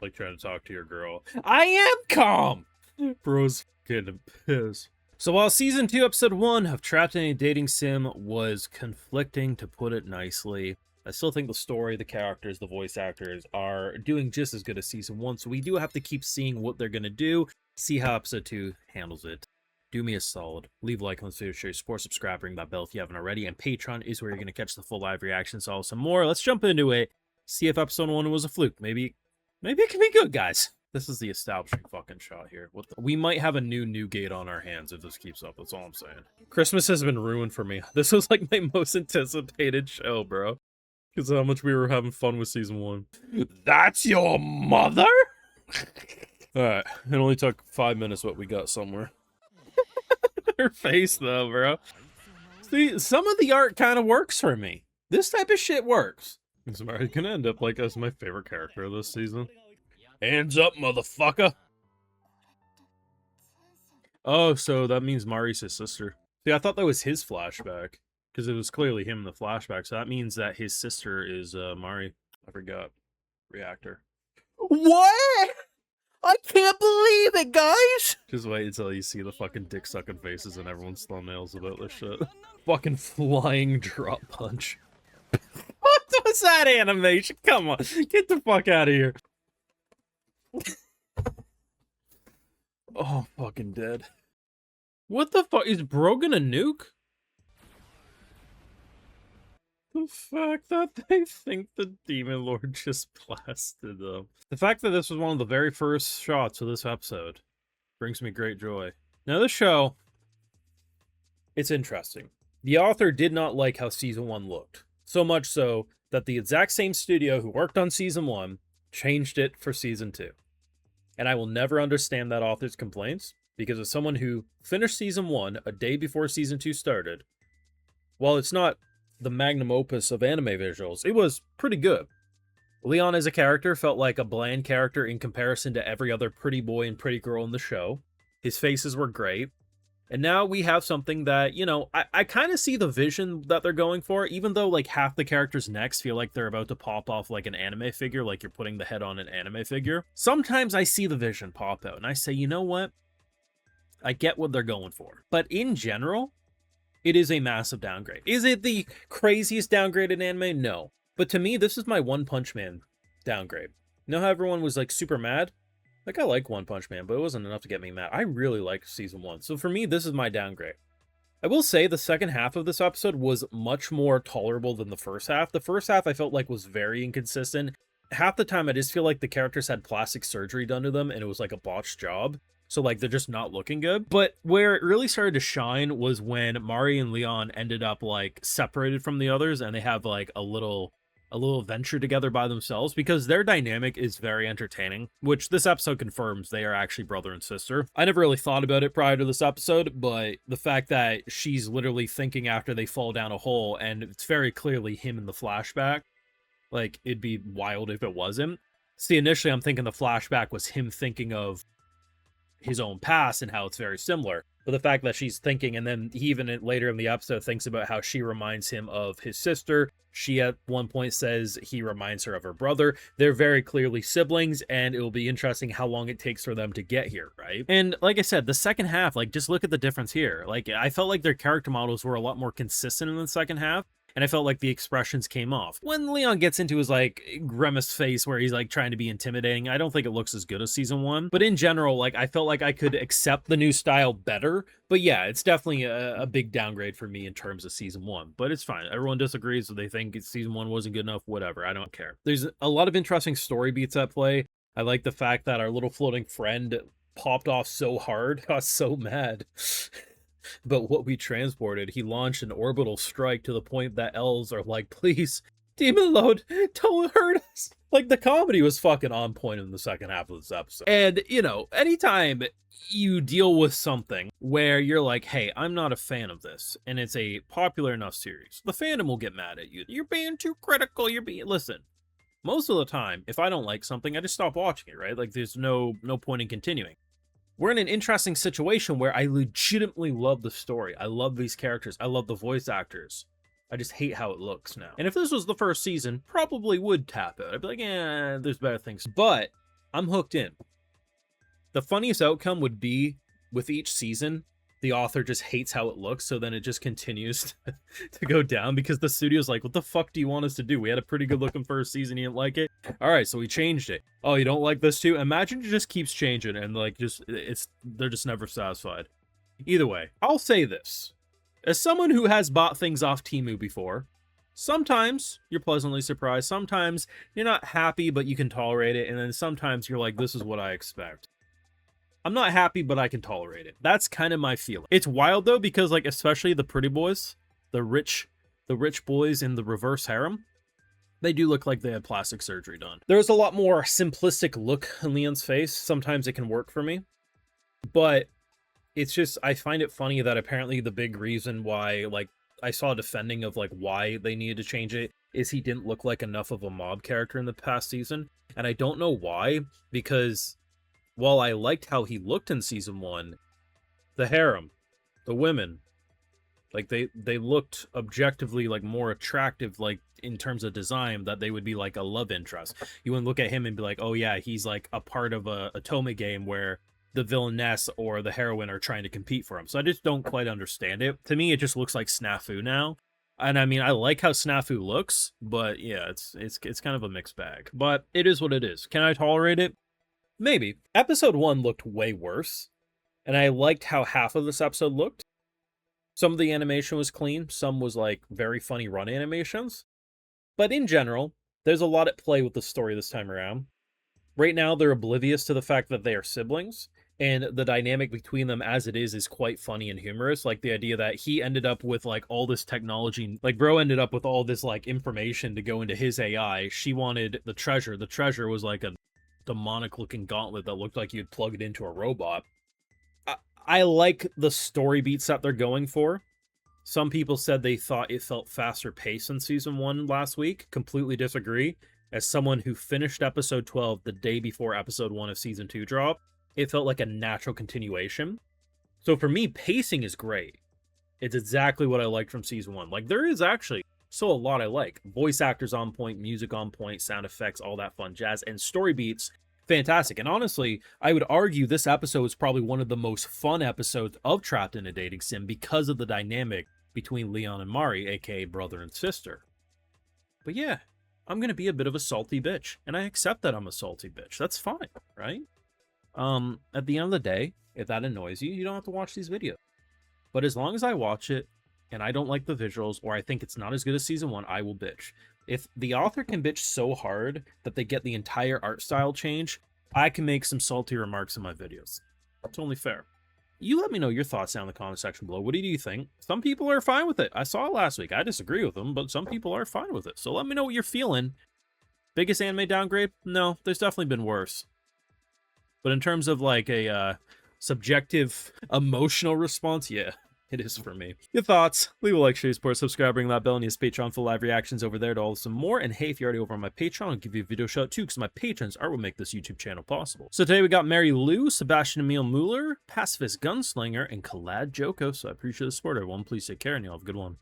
Like trying to talk to your girl. I am calm! Bro's getting pissed. So while Season 2, Episode 1 of Trapped in a Dating Sim was conflicting, to put it nicely, I still think the story, the characters, the voice actors are doing just as good as Season 1, so we do have to keep seeing what they're going to do, see how Episode 2 handles it. Do me a solid. Leave a like on this video, share your support, subscribe, ring that bell if you haven't already, and Patreon is where you're going to catch the full live reactions, all some more. Let's jump into it, see if Episode 1 was a fluke. Maybe it can be good, guys. This is the establishing fucking shot here. We might have a new Newgate on our hands if this keeps up. That's all I'm saying. Christmas has been ruined for me. This was like my most anticipated show, bro. Because of how much we were having fun with Season 1. That's your mother? Alright, it only took 5 minutes, but we got somewhere. Her face, though, bro. See, some of the art kind of works for me. This type of shit works. Is Mari gonna end up like as my favorite character this season? Hands up, motherfucker! Oh, so that means Mari's his sister. See, I thought that was his flashback. Because it was clearly him in the flashback, so that means that his sister is Mari. I forgot. Reactor. What?! I can't believe it, guys! Just wait until you see the fucking dick-sucking faces in everyone's thumbnails about this shit. Fucking flying drop punch. What was that animation? Come on, get the fuck out of here. Oh, fucking dead. What the fuck? Is Bro gonna nuke? The fact that they think the Demon Lord just blasted them. The fact that this was one of the very first shots of this episode brings me great joy. Now this show, it's interesting. The author did not like how Season 1 looked. So much so that the exact same studio who worked on Season 1 changed it for Season 2. And I will never understand that author's complaints, because as someone who finished Season 1 a day before Season 2 started, while it's not the magnum opus of anime visuals, it was pretty good. Leon as a character felt like a bland character in comparison to every other pretty boy and pretty girl in the show. His faces were great. And now we have something that, you know, I kind of see the vision that they're going for, even though like half the characters' necks feel like they're about to pop off like an anime figure, like you're putting the head on an anime figure. Sometimes I see the vision pop out and I say, you know what? I get what they're going for. But in general, it is a massive downgrade. Is it the craziest downgrade in anime? No. But to me, this is my One Punch Man downgrade. You know how everyone was like super mad? Like, I like One Punch Man, but it wasn't enough to get me mad. I really liked Season 1. So for me, this is my downgrade. I will say the second half of this episode was much more tolerable than the first half. The first half I felt like was very inconsistent. Half the time I just feel like the characters had plastic surgery done to them and it was like a botched job. So like they're just not looking good. But where it really started to shine was when Mari and Leon ended up like separated from the others and they have like a little adventure together by themselves, because their dynamic is very entertaining, which this episode confirms they are actually brother and sister. I never really thought about it prior to this episode, but the fact that she's literally thinking after they fall down a hole and it's very clearly him in the flashback, like it'd be wild if it wasn't. See, initially I'm thinking the flashback was him thinking of his own past and how it's very similar. But the fact that she's thinking, and then he even later in the episode thinks about how she reminds him of his sister. She at one point says he reminds her of her brother. They're very clearly siblings, and it will be interesting how long it takes for them to get here, right? And like I said, the second half, like just look at the difference here. Like I felt like their character models were a lot more consistent in the second half. And I felt like the expressions came off. When Leon gets into his, like, grimace face where he's, like, trying to be intimidating, I don't think it looks as good as Season 1. But in general, like, I felt like I could accept the new style better. But yeah, it's definitely a big downgrade for me in terms of Season 1. But it's fine. Everyone disagrees, so they think Season 1 wasn't good enough, whatever. I don't care. There's a lot of interesting story beats at play. I like the fact that our little floating friend popped off so hard. I was so mad. But what we transported, he launched an orbital strike to the point that elves are like, please, Demon Lord, don't hurt us. Like, the comedy was fucking on point in the second half of this episode. And, you know, anytime you deal with something where you're like, hey, I'm not a fan of this, and it's a popular enough series, the fandom will get mad at you. You're being too critical, listen, most of the time, if I don't like something, I just stop watching it, right? Like, there's no point in continuing. We're in an interesting situation where I legitimately love the story. I love these characters. I love the voice actors. I just hate how it looks now. And if this was the first season, probably would tap out. I'd be like, eh, there's better things. But I'm hooked in. The funniest outcome would be, with each season, the author just hates how it looks, so then it just continues to go down, because the studio's like, what the fuck do you want us to do? We had a pretty good looking first season, you didn't like it? Alright, so we changed it. Oh, you don't like this too? Imagine it just keeps changing, and like, they're just never satisfied. Either way, I'll say this. As someone who has bought things off Temu before, sometimes you're pleasantly surprised, sometimes you're not happy, but you can tolerate it, and then sometimes you're like, this is what I expect. I'm not happy, but I can tolerate it. That's kind of my feeling. It's wild though, because like, especially the pretty boys, the rich boys in the reverse harem, they do look like they had plastic surgery done. There's a lot more simplistic look on Leon's face. Sometimes it can work for me, but it's just, I find it funny that apparently the big reason why, like, I saw a defending of like why they needed to change it is he didn't look like enough of a mob character in the past season. And I don't know why, because while I liked how he looked in season 1, the harem, the women, like they looked objectively like more attractive, like in terms of design, that they would be like a love interest. You wouldn't look at him and be like, oh yeah, he's like a part of a Tome game where the villainess or the heroine are trying to compete for him. So I just don't quite understand it. To me, it just looks like Snafu now. And I mean, I like how Snafu looks, but yeah, it's kind of a mixed bag. But it is what it is. Can I tolerate it? Maybe. Episode 1 looked way worse, and I liked how half of this episode looked. Some of the animation was clean, some was like very funny run animations. But in general, there's a lot at play with the story this time around. Right now, they're oblivious to the fact that they are siblings, and the dynamic between them as it is quite funny and humorous. Like the idea that he ended up with like all this technology, like bro ended up with all this like information to go into his AI. She wanted the treasure. The treasure was like a demonic looking gauntlet that looked like you'd plug it into a robot. I like the story beats that they're going for. Some people said they thought it felt faster paced in season 1 last week. Completely disagree. As someone who finished episode 12 the day before episode 1 of season 2 dropped, it felt like a natural continuation. So for me, pacing is great. It's exactly what I liked from season 1. Like, there is actually still a lot I like. Voice actors on point, music on point, sound effects, all that fun jazz, and story beats, fantastic. And honestly, I would argue this episode is probably one of the most fun episodes of Trapped in a Dating Sim because of the dynamic between Leon and Mari, aka brother and sister. But yeah, I'm gonna be a bit of a salty bitch, and I accept that I'm a salty bitch. That's fine, right? At the end of the day, if that annoys you, you don't have to watch these videos. But as long as I watch it, and I don't like the visuals, or I think it's not as good as season 1, I will bitch. If the author can bitch so hard that they get the entire art style change, I can make some salty remarks in my videos. It's only fair. You let me know your thoughts down in the comment section below. What do you think? Some people are fine with it. I saw it last week. I disagree with them, but some people are fine with it. So let me know what you're feeling. Biggest anime downgrade? No, there's definitely been worse. But in terms of like a subjective, emotional response, yeah, it is for me. Your thoughts? Leave a like, share, support, subscribe, ring that bell, and use Patreon for live reactions over there to all some more. And hey, if you're already over on my Patreon, I'll give you a video shout out too, because my patrons are what make this YouTube channel possible. So today we got Mary Lou, Sebastian Emil Mueller, Pacifist Gunslinger, and Kalad Joko. So I appreciate the support, everyone. Please take care, and you'll have a good one.